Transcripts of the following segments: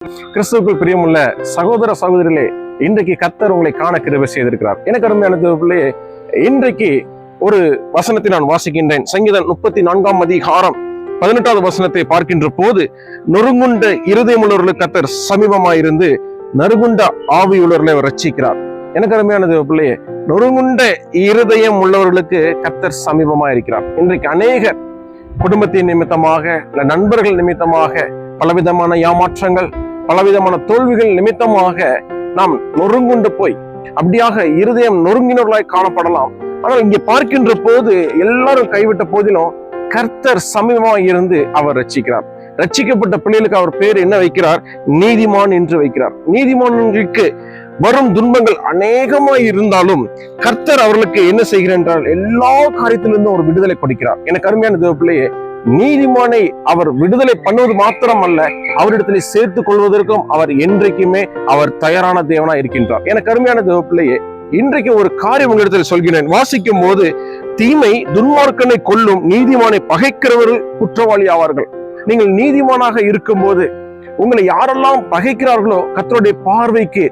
கிறிஸ்துவுக்குள் பிரியமுள்ள சகோதர சகோதரிகளே, இன்றைக்கு கர்த்தர் உங்களை காண கிருபை செய்திருக்கிறார். எனக்கு அருமையான தேவப்பிள்ளையே, இன்றைக்கு ஒரு வசனத்தை நான் வாசிக்கின்றேன். சங்கீதம் 34 அதிகாரம் 18வது வசனத்தை பார்க்கின்ற போது, நொறுங்குண்ட இருதயம் உள்ளவர்களுக்கு கர்த்தர் சமீபமாயிருந்து நறுகுண்ட ஆவி உள்ளவர்களை அவர் ரட்சிக்கிறார். எனக்கு அருமையான தேவப்பிள்ளையே, நொறுங்குண்ட இருதயம் உள்ளவர்களுக்கு கர்த்தர் சமீபமா இருக்கிறார். இன்றைக்கு அநேகர் குடும்பத்தின் நிமித்தமாக, இல்ல நண்பர்கள் நிமித்தமாக, பலவிதமான ஏமாற்றங்கள், பலவிதமான தோல்விகள் நிமித்தமாக நாம் நொறுங்குண்டு போய் அப்படியாக இருதயம் நொறுங்கினவர்களாய் காணப்படலாம். ஆனால் இங்கே பார்க்கின்ற போது எல்லாரும் கைவிட்ட போதிலும் கர்த்தர் சமீபமாக இருந்து அவர் ரட்சிக்கிறார். ரட்சிக்கப்பட்ட பிள்ளைகளுக்கு அவர் பேர் என்ன வைக்கிறார்? நீதிமான் என்று வைக்கிறார். நீதிமான்களுக்கு வரும் துன்பங்கள் அநேகமாய் இருந்தாலும் கர்த்தர் அவர்களுக்கு என்ன செய்கிறார் என்றால் எல்லா காரியத்திலிருந்தும் ஒரு விடுதலை கொடுக்கிறார். எனக்கு அருமையான தேவப்பிள்ளையே, நீதிமானை அவர் விடுதலை பண்ணுவது மாத்திரம் அல்ல, அவரிடத்திலே சேர்த்துக் கொள்வதற்கும் அவர் என்றைக்குமே அவர் தயாரான தேவனா இருக்கின்றார். எனக்கு அருமையான தேவப்பிள்ளையே, இன்றைக்கு ஒரு காரியம் உங்களிடத்தில் சொல்கிறேன். வாசிக்கும் போது, தீமை துன்மார்க்கனை கொல்லும், நீதிமானை பகைக்கிறவர்கள் குற்றவாளி ஆவார்கள். நீங்கள் நீதிமானாக இருக்கும் போது உங்களை யாரெல்லாம் பகைக்கிறார்களோ கர்த்தருடைய பார்வைக்கு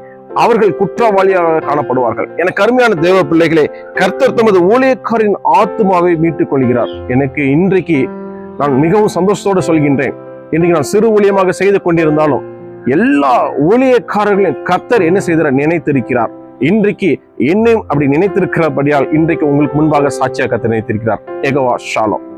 அவர்கள் குற்றவாளியாக காணப்படுவார்கள். எனக்கு அருமையான தேவ பிள்ளைகளே, கர்த்தர் தமது ஊழியக்காரின் ஆத்துமாவை மீட்டுக் கொள்கிறார். எனக்கு இன்றைக்கு நான் மிகவும் சந்தோஷத்தோடு சொல்கின்றேன். இன்றைக்கு நான் சிறு ஊழியமாக செய்து கொண்டிருந்தாலும் எல்லா ஊழியக்காரர்களையும் கர்த்தர் என்ன செய்தார்? நினைத்திருக்கிறார். இன்றைக்கு என்னையும் அப்படி நினைத்திருக்கிறபடியால் இன்றைக்கு உங்களுக்கு முன்பாக சாட்சியாக கர்த்தர் நினைத்திருக்கிறார். யெகோவா ஷாலோம்.